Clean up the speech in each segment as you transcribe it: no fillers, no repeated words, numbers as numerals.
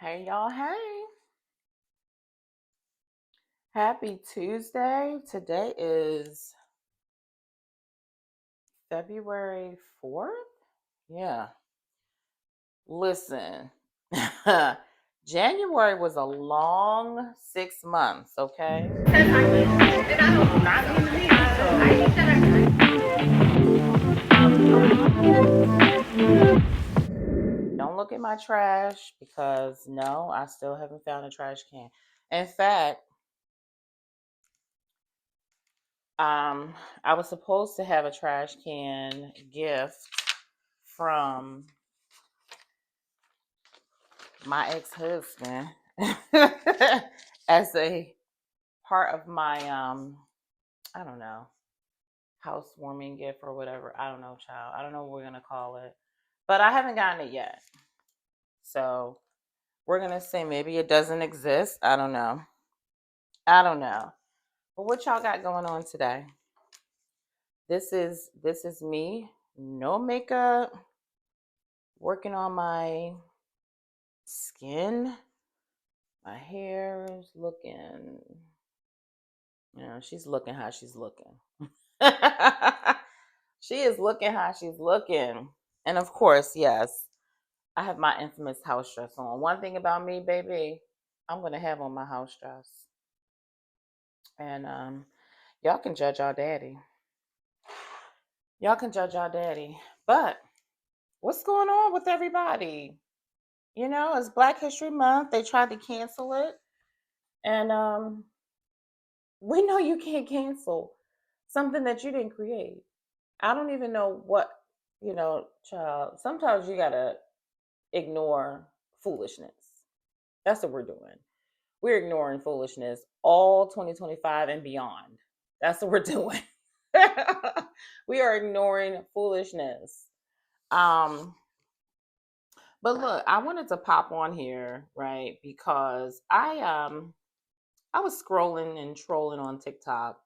Hey y'all, hey. Happy Tuesday. Today is February 4th. Yeah. Listen. January was a long 6 months, okay? Don't look at my trash because no, I still haven't found a trash can. In fact, I was supposed to have a trash can gift from my ex-husband as a part of my I don't know, housewarming gift or whatever. I don't know, child. I don't know what we're gonna call it. But I haven't gotten it yet. So we're gonna say maybe it doesn't exist. I don't know. I don't know. But what y'all got going on today? This is me. No makeup. Working on my skin. My hair is looking, she's looking how she's looking. She is looking how she's looking. And of course, yes, I have my infamous house dress on. One thing about me, baby, I'm going to have on my house dress. And y'all can judge our daddy. Y'all can judge our daddy. But what's going on with everybody? It's Black History Month. They tried to cancel it. And we know you can't cancel something that you didn't create. I don't even know what, child. Sometimes you gotta ignore foolishness. That's what we're doing. We're ignoring foolishness all 2025 and beyond. That's what we're doing. We are ignoring foolishness. Um, but look, I wanted to pop on here, right? Because I was scrolling and trolling on TikTok,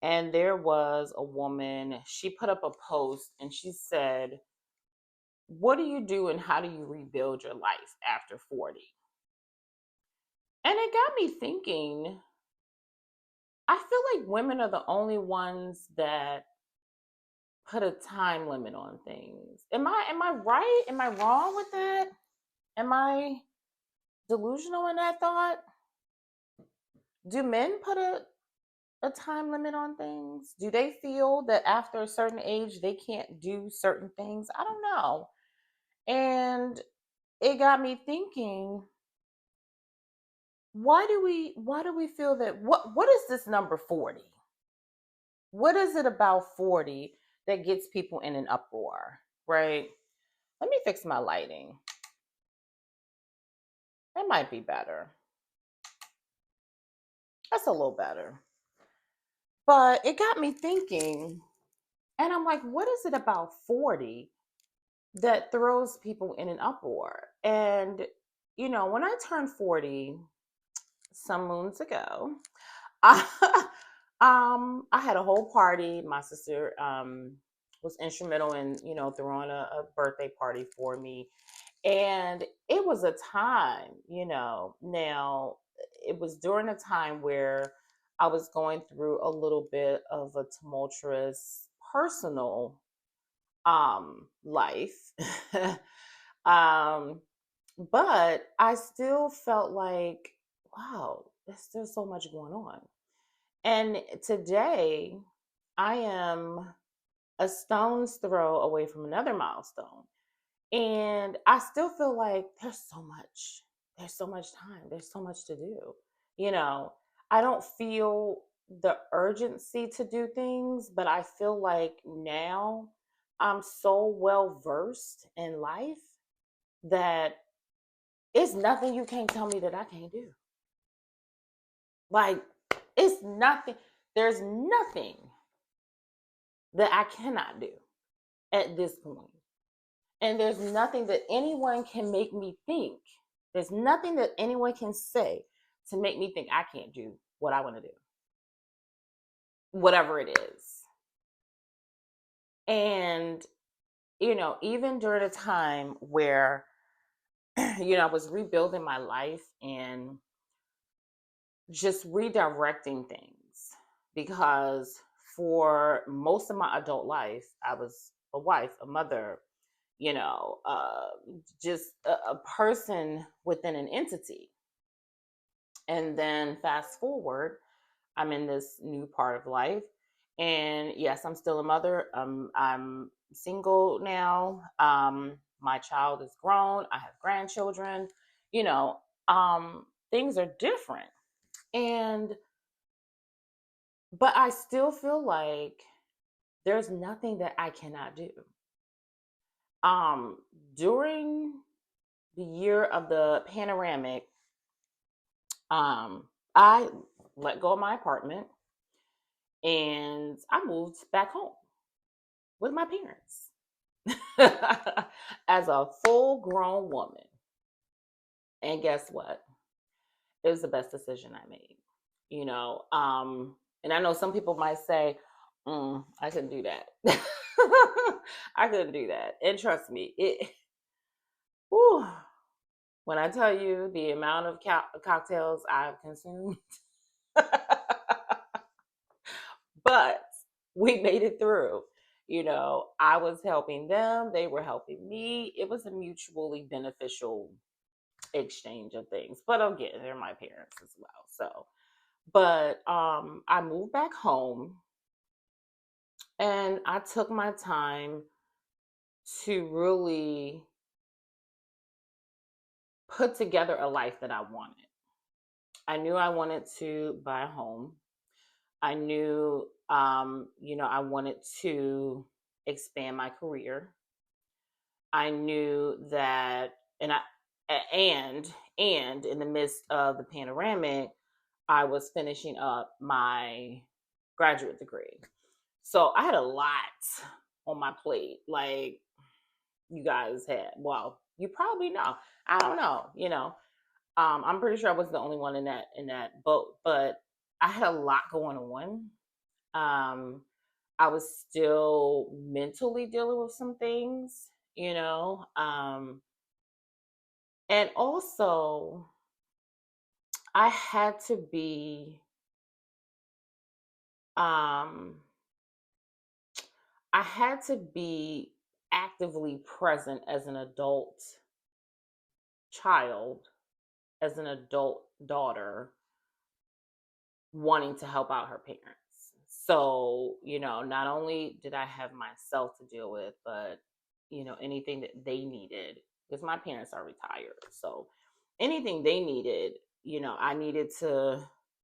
and there was a woman, she put up a post and she said, what do you do and how do you rebuild your life after 40? And it got me thinking, I feel like women are the only ones that put a time limit on things. Am I right? Am I wrong with that? Am I delusional in that thought? Do men put a time limit on things? Do they feel that after a certain age they can't do certain things? I don't know. And it got me thinking, why do we feel that what is this number 40? What is it about 40 that gets people in an uproar, right? Let me fix my lighting. That might be better. That's a little better. But it got me thinking, and I'm like, what is it about 40 that throws people in an uproar? And, when I turned 40 some moons ago, I had a whole party. My sister was instrumental in, throwing a birthday party for me. And it was a time, now it was during a time where I was going through a little bit of a tumultuous personal life. um, but I still felt like, wow, there's still so much going on. And today I am a stone's throw away from another milestone. And I still feel like there's so much time, there's so much to do. You know, I don't feel the urgency to do things, but I feel like now I'm so well versed in life that it's nothing you can't tell me that I can't do. Like, it's nothing, there's nothing that I cannot do at this point. And there's nothing that anyone can make me think. There's nothing that anyone can say to make me think I can't do what I want to do, whatever it is. And, even during a time where I was rebuilding my life and just redirecting things because for most of my adult life, I was a wife, a mother, you know, uh, just a person within an entity. And then fast forward, I'm in this new part of life. And yes, I'm still a mother. I'm single now. My child is grown. I have grandchildren. You know, things are different. And, but I still feel like there's nothing that I cannot do. Um, During the year of the panoramic, I let go of my apartment and I moved back home with my parents as a full grown woman. And guess what? It was the best decision I made. You know, and I know some people might say, I couldn't do that. I couldn't do that. And trust me, whew, when I tell you the amount of cocktails I've consumed, but we made it through. I was helping them, they were helping me. It was a mutually beneficial exchange of things. But again, they're my parents as well. So, but I moved back home and I took my time to really put together a life that I wanted. I knew I wanted to buy a home. I knew, I wanted to expand my career. I knew that, and I, and in the midst of the panoramic, I was finishing up my graduate degree. So I had a lot on my plate. Like you guys had, well, you probably know. I don't know, I'm pretty sure I was the only one in that boat, but I had a lot going on. Um, I was still mentally dealing with some things, and also I had to be, um, I had to be actively present as an adult child, as an adult daughter, wanting to help out her parents. So, not only did I have myself to deal with, but, anything that they needed, because my parents are retired. So, anything they needed,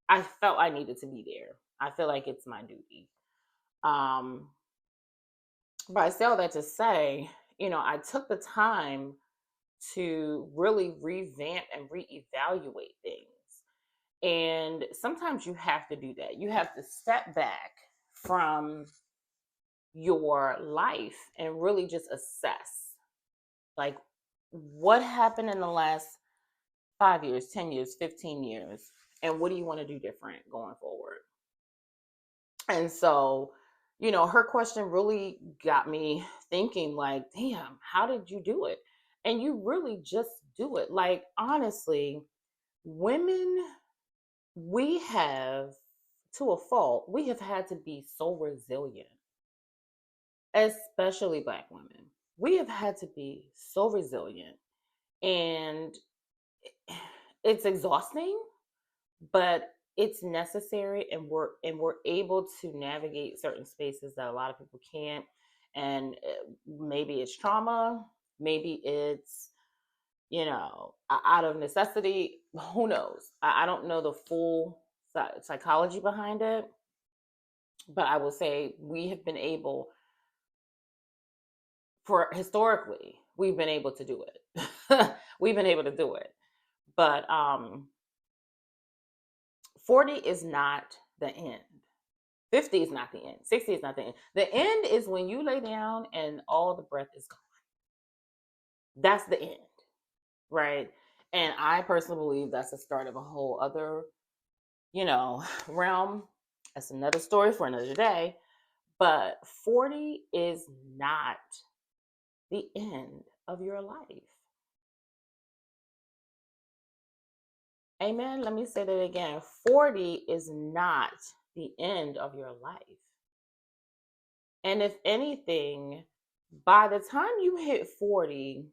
I felt I needed to be there. I feel like it's my duty. Um, but I say all that to say, I took the time to really revamp and reevaluate things. And sometimes you have to do that. You have to step back from your life and really just assess, like, what happened in the last 5 years, 10 years, 15 years, and what do you want to do different going forward? And so, her question really got me thinking, like, damn, how did you do it? And you really just do it. Like, honestly, women, we have, to a fault, we have had to be so resilient, especially Black women. We have had to be so resilient. And it's exhausting, but it's necessary, and we're able to navigate certain spaces that a lot of people can't. And maybe it's trauma, maybe it's, out of necessity. Who knows? I don't know the full psychology behind it, but I will say we have been able, for historically, we've been able to do it. We've been able to do it. But 40 is not the end. 50 is not the end. 60 is not the end. The end is when you lay down and all the breath is gone. That's the end, right? And I personally believe that's the start of a whole other, realm. That's another story for another day. But 40 is not the end of your life. Amen. Let me say that again. 40 is not the end of your life. And if anything, by the time you hit 40,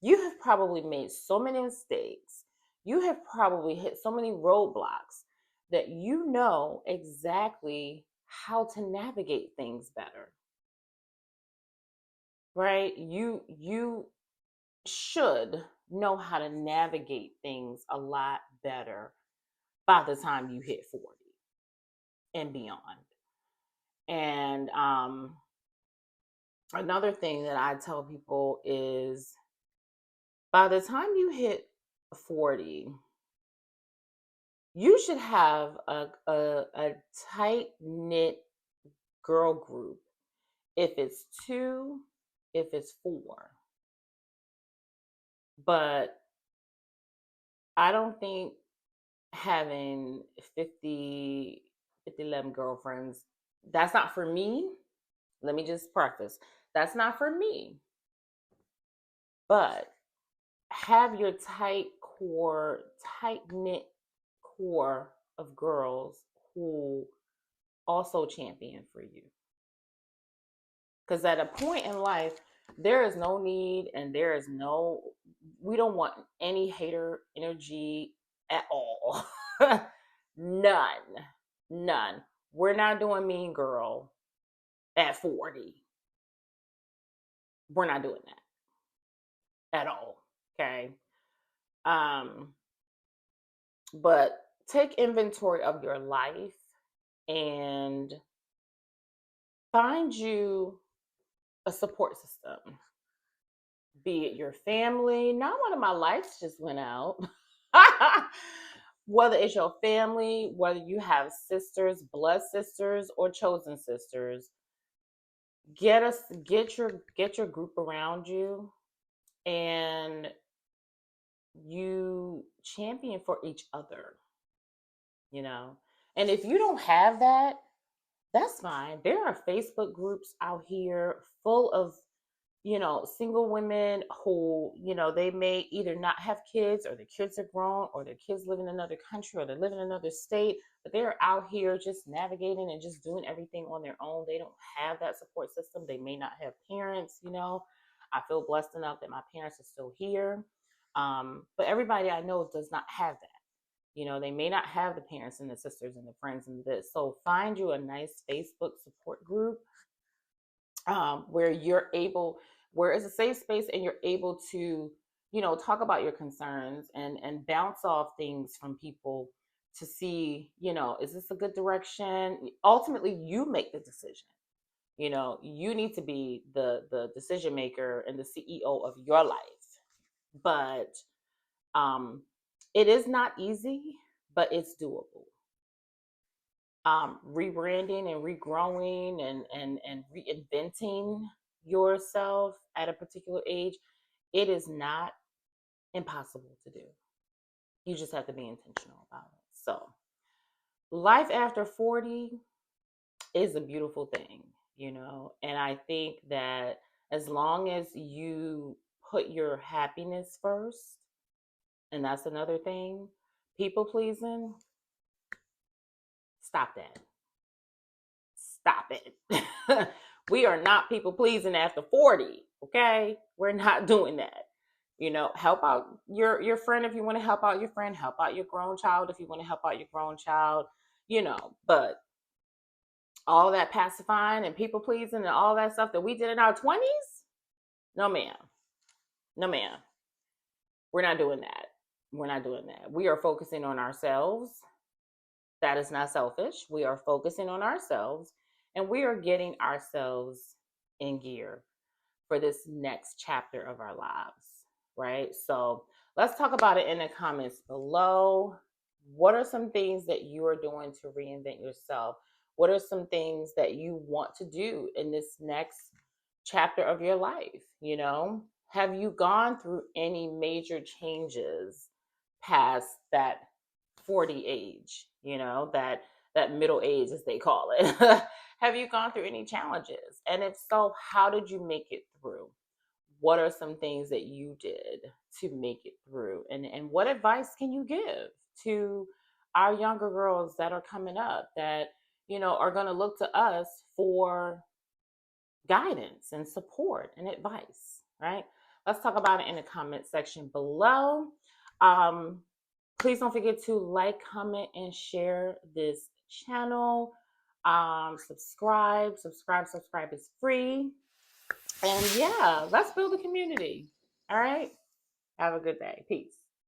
you have probably made so many mistakes. You have probably hit so many roadblocks that you know exactly how to navigate things better. Right? You should know how to navigate things a lot better by the time you hit 40 and beyond. And another thing that I tell people is by the time you hit 40, you should have a tight knit girl group. If it's two, if it's four. But I don't think having 11 girlfriends, that's not for me. Let me just preface. That's not for me. But have your tight knit core of girls who also champion for you. Because at a point in life, there is no need and we don't want any hater energy at all. None. We're not doing mean girl at 40. We're not doing that at all. Okay. But take inventory of your life and find you a support system, be it your family. Not one of my lights just went out. Whether it's your family, whether you have sisters, blood sisters, or chosen sisters, get your group around you, and you champion for each other. You know, and if you don't have that, that's fine. There are Facebook groups out here full of single women who, they may either not have kids or their kids are grown or their kids live in another country or they live in another state, but they're out here just navigating and just doing everything on their own. They don't have that support system. They may not have parents. I feel blessed enough that my parents are still here. But everybody I know does not have that. They may not have the parents and the sisters and the friends and this. So find you a nice Facebook support group where where it's a safe space and you're able to, talk about your concerns and bounce off things from people to see, is this a good direction? Ultimately, you make the decision. You need to be the decision maker and the CEO of your life. But it is not easy, but it's doable. Rebranding and regrowing and reinventing yourself at a particular age, it is not impossible to do. You just have to be intentional about it. So, life after 40 is a beautiful thing. And I think that as long as you put your happiness first, and that's another thing, people pleasing, stop that. Stop it. We are not people pleasing after 40. Okay. We're not doing that. Help out your friend if you want to help out your friend, help out your grown child if you want to help out your grown child, but all that pacifying and people pleasing and all that stuff that we did in our 20s, no ma'am. No ma'am. We're not doing that. We're not doing that. We are focusing on ourselves. That is not selfish. We are focusing on ourselves and we are getting ourselves in gear for this next chapter of our lives, right? So let's talk about it in the comments below. What are some things that you are doing to reinvent yourself? What are some things that you want to do in this next chapter of your life? Have you gone through any major changes past that 40 age, that middle age, as they call it? Have you gone through any challenges? And if so, how did you make it through? what are some things that you did to make it through? And what advice can you give to our younger girls that are coming up that, are going to look to us for guidance and support and advice, right? Let's talk about it in the comment section below. Um, Please don't forget to like, comment, and share this channel. Subscribe is free. And yeah, let's build a community. All right. Have a good day. Peace.